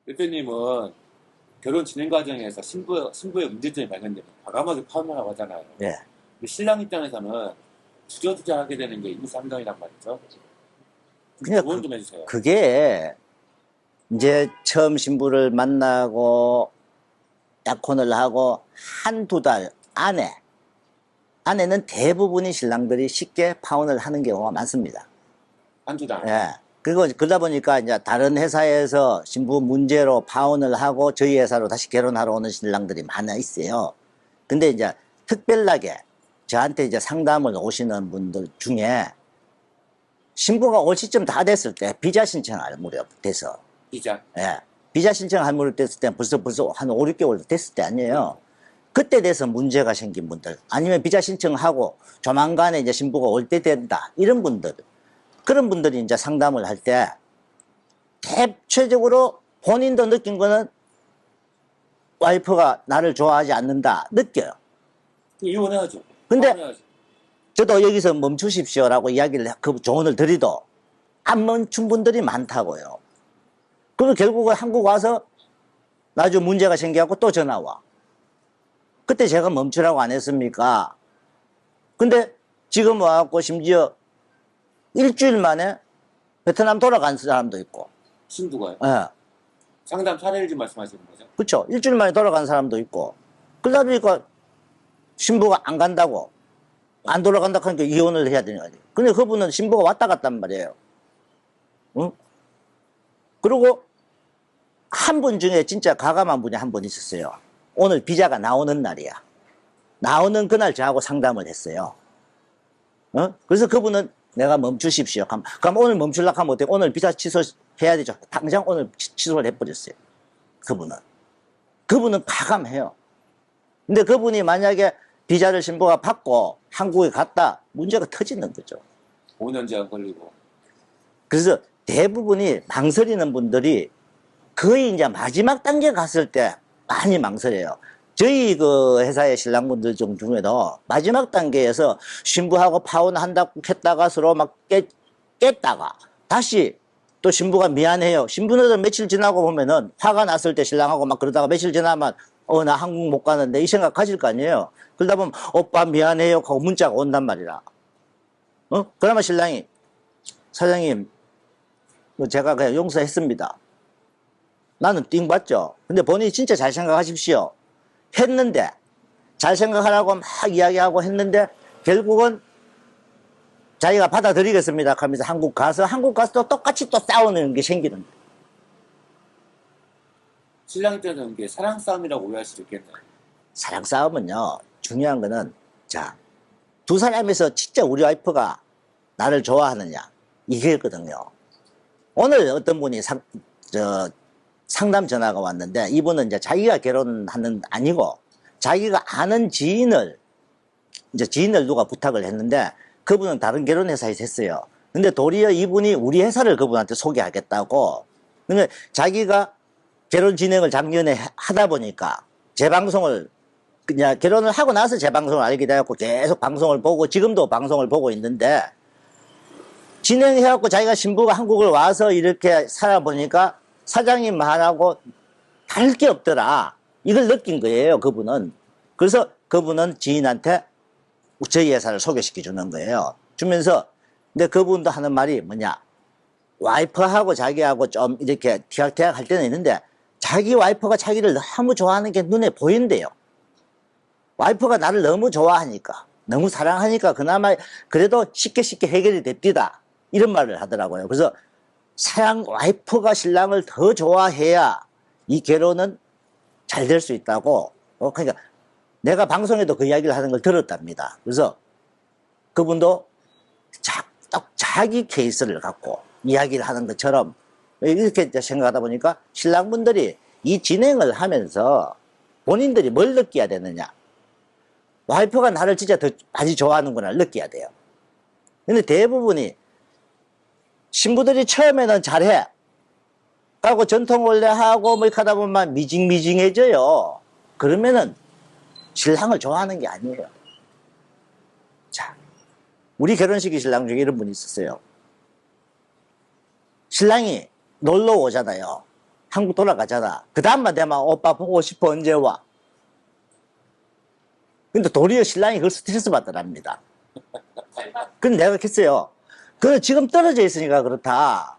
대표님은 결혼 진행 과정에서 신부의 문제점이 발견되면 과감하게 파혼하라고 하잖아요. 예. 근데 신랑 입장에서는 주저주저하게 되는 게 인상정이란 말이죠. 그냥 조언 좀 해주세요. 그게 이제 처음 신부를 만나고 약혼을 하고 한두 달 안에는 대부분의 신랑들이 쉽게 파혼을 하는 경우가 많습니다. 한두 달. 예. 그리고 그러다 보니까 이제 다른 회사에서 신부 문제로 파혼을 하고 저희 회사로 다시 결혼하러 오는 신랑들이 많아 있어요. 근데 이제 특별하게 저한테 이제 상담을 오시는 분들 중에 신부가 올 시점 다 됐을 때 비자 신청할 무렵 돼서 비자. 예. 비자 신청할 무렵 됐을 때 벌써 한 5, 6개월 됐을 때 아니에요. 그때 돼서 문제가 생긴 분들 아니면 비자 신청하고 조만간에 이제 신부가 올 때 된다 이런 분들 그런 분들이 이제 상담을 할 때 대체적으로 본인도 느낀 거는 와이프가 나를 좋아하지 않는다 느껴요. 이혼해야죠. 근데 파혼해야죠. 저도 여기서 멈추십시오라고 이야기를 그 조언을 드리도 안 멈춘 분들이 많다고요. 그리고 결국은 한국 와서 나중에 문제가 생겨갖고 또 전화 와. 그때 제가 멈추라고 안 했습니까? 근데 지금 와갖고 심지어 일주일 만에 베트남 돌아간 사람도 있고. 신부가요. 예. 상담 사례를 좀 말씀하시는 거죠. 그쵸. 일주일 만에 돌아간 사람도 있고. 그러다 보니까 신부가 안 간다고. 안 돌아간다 하니까 이혼을 해야 되는 거지. 근데 그분은 신부가 왔다 갔단 말이에요. 응? 그리고 한 분 중에 진짜 가감한 분이 한 분 있었어요. 오늘 비자가 나오는 날이야. 나오는 그날 저하고 상담을 했어요. 어? 그래서 그분은 내가 멈추십시오. 그럼 오늘 멈추려고 하면 어때요? 오늘 비자 취소해야 되죠. 당장 오늘 취소를 해버렸어요. 그분은 가감해요. 근데 그분이 만약에 비자를 신부가 받고 한국에 갔다 문제가 터지는 거죠. 5년제한 걸리고. 그래서 대부분이 망설이는 분들이 거의 이제 마지막 단계 갔을 때 많이 망설여요. 저희 그 회사의 신랑분들 중에도 마지막 단계에서 신부하고 파혼한다고 했다가 서로 막 깼다가 다시 또 신부가 미안해요. 신부는 며칠 지나고 보면은 화가 났을 때 신랑하고 막 그러다가 며칠 지나면 나 한국 못 가는데 이 생각 가질 거 아니에요. 그러다 보면 오빠 미안해요 하고 문자가 온단 말이라. 그러면 신랑이 사장님 제가 그냥 용서했습니다. 나는 띵 받죠. 근데 본인이 진짜 잘 생각하십시오. 했는데 잘 생각하라고 막 이야기하고 했는데 결국은 자기가 받아들이겠습니다 하면서 한국 가서 또 똑같이 또 싸우는 게 생기는 거예요. 신랑 입장에서는 이게 사랑 싸움이라고 오해할 수도 있겠네요. 사랑 싸움은요 중요한 거는 자, 두 사람에서 진짜 우리 와이프가 나를 좋아하느냐 이게거든요. 오늘 어떤 분이 상담 전화가 왔는데 이분은 이제 자기가 결혼하는 아니고 자기가 아는 지인을 누가 부탁을 했는데 그분은 다른 결혼 회사에서 했어요. 근데 도리어 이분이 우리 회사를 그분한테 소개하겠다고. 근데 자기가 결혼 진행을 작년에 하다 보니까 제 방송을 그냥 결혼을 하고 나서 제 방송을 알게 되었고 계속 방송을 보고 지금도 방송을 보고 있는데 진행해갖고 자기가 신부가 한국을 와서 이렇게 살아보니까 사장님 말하고 다를 게 없더라. 이걸 느낀 거예요, 그분은. 그래서 그분은 지인한테 저희 회사를 소개시켜 주는 거예요. 주면서, 근데 그분도 하는 말이 뭐냐. 와이프하고 자기하고 좀 이렇게 티격태격 할 때는 있는데, 자기 와이프가 자기를 너무 좋아하는 게 눈에 보인대요. 와이프가 나를 너무 좋아하니까, 너무 사랑하니까 그나마 그래도 쉽게 해결이 됩디다. 이런 말을 하더라고요. 그래서 와이프가 신랑을 더 좋아해야 이 결혼은 잘 될 수 있다고. 그러니까 내가 방송에도 그 이야기를 하는 걸 들었답니다. 그래서 그분도 딱 자기 케이스를 갖고 이야기를 하는 것처럼 이렇게 생각하다 보니까 신랑분들이 이 진행을 하면서 본인들이 뭘 느껴야 되느냐. 와이프가 나를 진짜 더 많이 좋아하는구나 느껴야 돼요. 근데 대부분이 신부들이 처음에는 잘해. 하고 전통 원래 하고 뭐 이렇게 하다 보면 미징미징해져요. 그러면은 신랑을 좋아하는 게 아니에요. 자, 우리 결혼식의 신랑 중에 이런 분이 있었어요. 신랑이 놀러 오잖아요. 한국 돌아가잖아. 그 다음만 되면 오빠 보고 싶어, 언제 와? 근데 도리어 신랑이 그걸 스트레스 받더랍니다. 근데 내가 그랬어요. 그 지금 떨어져 있으니까 그렇다.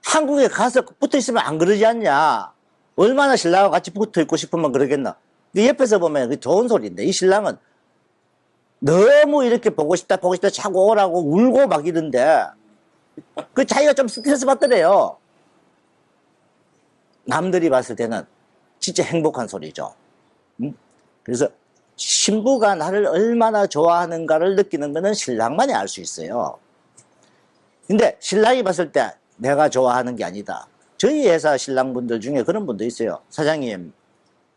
한국에 가서 붙어 있으면 안 그러지 않냐? 얼마나 신랑하고 같이 붙어 있고 싶으면 그러겠나? 근데 옆에서 보면 그 좋은 소리인데, 이 신랑은 너무 이렇게 보고 싶다 자고 오라고 울고 막 이런데, 그 자기가 좀 스트레스 받더래요. 남들이 봤을 때는 진짜 행복한 소리죠. 그래서 신부가 나를 얼마나 좋아하는가를 느끼는 것은 신랑만이 알 수 있어요. 근데 신랑이 봤을 때 내가 좋아하는 게 아니다. 저희 회사 신랑분들 중에 그런 분도 있어요. 사장님,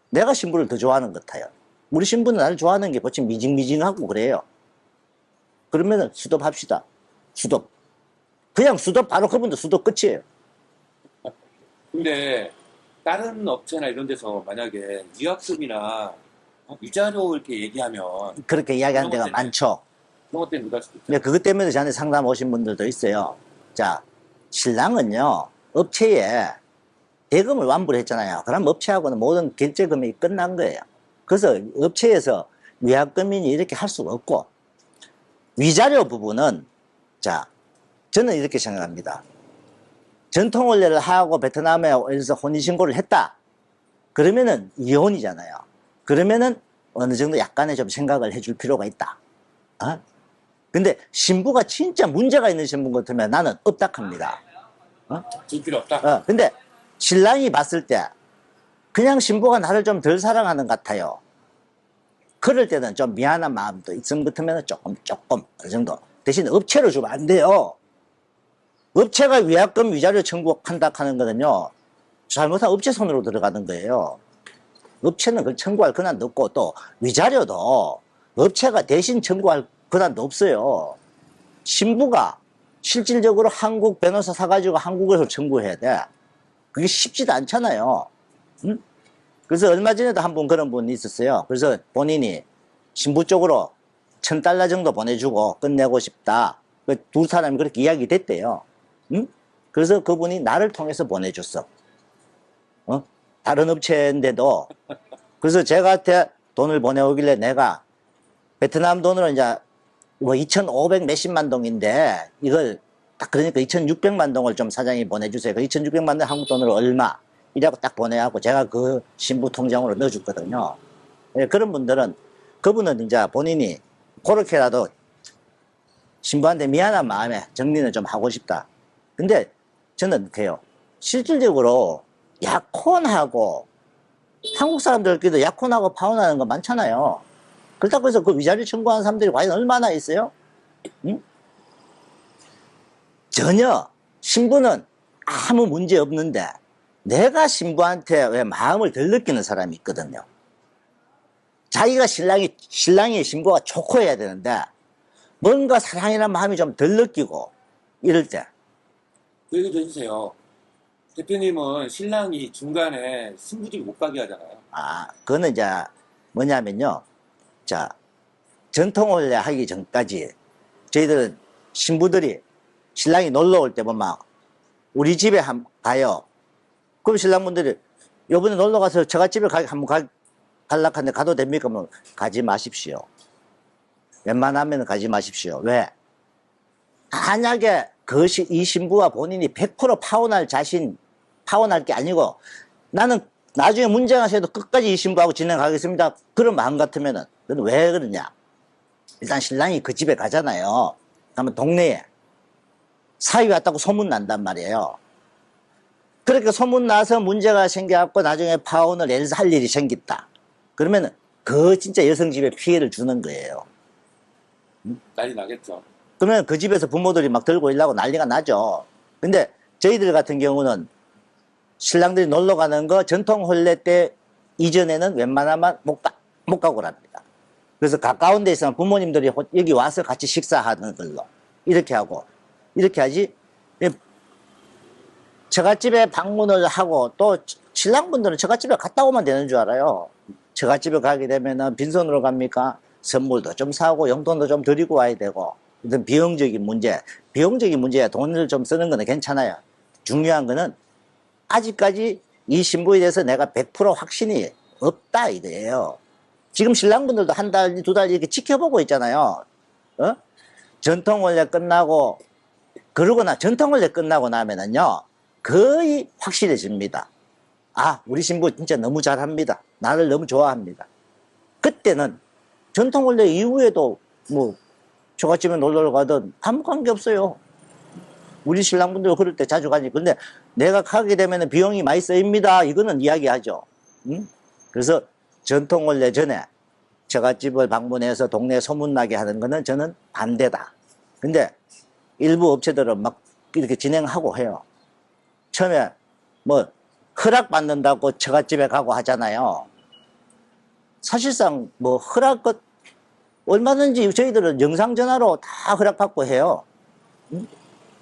내가 신부를 더 좋아하는 것 같아요. 우리 신부는 나를 좋아하는 게 보통 미징미징하고 그래요. 그러면 수습합시다. 수습. 그냥 수습, 바로 그분도 수습 끝이에요. 근데 다른 업체나 이런 데서 만약에 위약금이나 위자료 이렇게 얘기하면 그렇게 이야기하는 데가 그런 것 때문에 많죠. 그런 것 때문에 못할 수도 있죠. 근데 그것 때문에 저한테 상담 오신 분들도 있어요. 자, 신랑은요, 업체에 대금을 완부를 했잖아요. 그럼 업체하고는 모든 결제 금액이 끝난 거예요. 그래서 업체에서 위약금이니 이렇게 할 수가 없고, 위자료 부분은, 자, 저는 이렇게 생각합니다. 전통혼례를 하고 베트남에서 혼인신고를 했다. 그러면은 이혼이잖아요. 그러면은 어느 정도 약간의 좀 생각을 해줄 필요가 있다. 근데 신부가 진짜 문제가 있는 신부 같으면 나는 업닥합니다. 줄 필요 없다. 근데 신랑이 봤을 때 그냥 신부가 나를 좀 덜 사랑하는 것 같아요. 그럴 때는 좀 미안한 마음도 있음 같으면 조금 어느 정도. 대신 업체로 주면 안 돼요. 업체가 위약금 위자료 청구한다 하는 거는요, 잘못하면 업체 손으로 들어가는 거예요. 업체는 그걸 청구할 권한도 없고, 또 위자료도 업체가 대신 청구할 권한도 없어요. 신부가 실질적으로 한국 변호사 사가지고 한국에서 청구해야 돼. 그게 쉽지도 않잖아요. 응? 그래서 얼마 전에도 한 분 그런 분이 있었어요. 그래서 본인이 신부 쪽으로 $1,000 정도 보내주고 끝내고 싶다. 두 사람이 그렇게 이야기 됐대요. 응? 그래서 그분이 나를 통해서 보내줬어. 다른 업체인데도. 그래서 제가한테 돈을 보내오길래 내가 베트남 돈으로 이제 뭐 2,500 몇십만 동인데 이걸 딱 그러니까 2,600만 동을 좀 사장이 보내주세요. 그 2,600만 동 한국 돈으로 얼마? 이라고 딱 보내갖고 제가 그 신부 통장으로 넣어줬거든요. 예, 그런 분들은, 그분은 이제 본인이 그렇게라도 신부한테 미안한 마음에 정리는 좀 하고 싶다. 근데 저는 이렇게 해요. 실질적으로 약혼하고, 한국 사람들끼리도 약혼하고 파혼하는 거 많잖아요. 그렇다고 해서 그 위자료 청구하는 사람들이 과연 얼마나 있어요? 응? 전혀 신부는 아무 문제 없는데 내가 신부한테 왜 마음을 덜 느끼는 사람이 있거든요. 자기가 신랑이 신부가 좋고 해야 되는데 뭔가 사랑이라는 마음이 좀 덜 느끼고 이럴 때. 그 얘기도 해주세요. 대표님은 신랑이 중간에 신부집 못 가게 하잖아요. 그거는 이제 뭐냐면요. 자, 전통혼례 하기 전까지 저희들 신부들이 신랑이 놀러 올 때 보면 우리 집에 가요. 그럼 신랑분들이 요번에 놀러 가서 저갓집에 한번 갈락하는데 가도 됩니까? 뭐 가지 마십시오. 웬만하면 가지 마십시오. 왜? 만약에 이 신부와 본인이 100% 파혼할 게 아니고 나는 나중에 문제가 생겨도 끝까지 이 신부하고 진행하겠습니다. 그런 마음 같으면은, 너는 왜 그러냐? 일단 신랑이 그 집에 가잖아요. 그러면 동네에 사위 왔다고 소문난단 말이에요. 그렇게 소문나서 문제가 생겨갖고 나중에 파혼을 할 일이 생겼다. 그러면은 그 진짜 여성 집에 피해를 주는 거예요. 난리 나겠죠. 그러면 그 집에서 부모들이 막 들고 일하고 난리가 나죠. 근데 저희들 같은 경우는 신랑들이 놀러 가는 거 전통 혼례 때 이전에는 웬만하면 못 가고 합니다. 그래서 가까운 데 있으면 부모님들이 여기 와서 같이 식사하는 걸로 이렇게 하고, 이렇게 하지. 처갓집에 방문을 하고, 또 신랑분들은 처갓집에 갔다 오면 되는 줄 알아요. 처갓집에 가게 되면은 빈손으로 갑니까? 선물도 좀 사고 용돈도 좀 드리고 와야 되고, 이런 비용적인 문제야 돈을 좀 쓰는 거는 괜찮아요. 중요한 거는 아직까지 이 신부에 대해서 내가 100% 확신이 없다 이거예요. 지금 신랑분들도 한 달, 두 달 이렇게 지켜보고 있잖아요. 어? 전통혼례 끝나고 그러거나 전통혼례 끝나고 나면은요 거의 확실해집니다. 아, 우리 신부 진짜 너무 잘합니다. 나를 너무 좋아합니다. 그때는 전통혼례 이후에도 뭐 처갓집에 놀러 가든 아무 관계 없어요. 우리 신랑분들 그럴 때 자주 가니. 근데 내가 가게 되면 비용이 많이 쓰입니다. 이거는 이야기하죠. 응? 그래서 전통혼례 전에 처갓집을 방문해서 동네 소문나게 하는 거는 저는 반대다. 근데 일부 업체들은 막 이렇게 진행하고 해요. 처음에 뭐 허락받는다고 처갓집에 가고 하잖아요. 사실상 뭐 허락 얼마든지 저희들은 영상전화로 다 허락받고 해요. 응?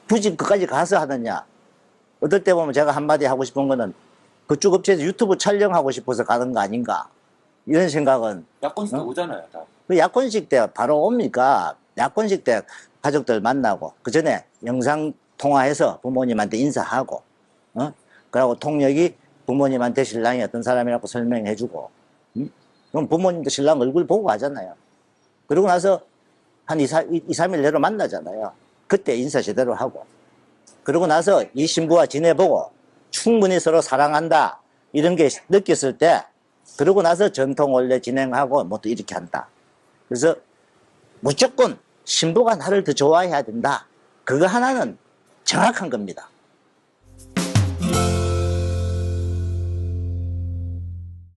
굳이 그까지 가서 하느냐. 어떨 때 보면 제가 한마디 하고 싶은 거는 그쪽 업체에서 유튜브 촬영하고 싶어서 가는 거 아닌가. 이런 생각은. 약혼식도 오잖아요, 다. 그 약혼식 때 바로 옵니까? 약혼식 때 가족들 만나고, 그 전에 영상 통화해서 부모님한테 인사하고, 그리고 통역이 부모님한테 신랑이 어떤 사람이라고 설명해주고, 그럼 부모님도 신랑 얼굴 보고 가잖아요. 그러고 나서 한 2, 3일 내로 만나잖아요. 그때 인사 제대로 하고. 그러고 나서 이 신부와 지내보고 충분히 서로 사랑한다. 이런 게 느꼈을 때, 그러고 나서 전통혼례 진행하고 뭐 또 이렇게 한다. 그래서 무조건 신부가 나를 더 좋아해야 된다. 그거 하나는 정확한 겁니다.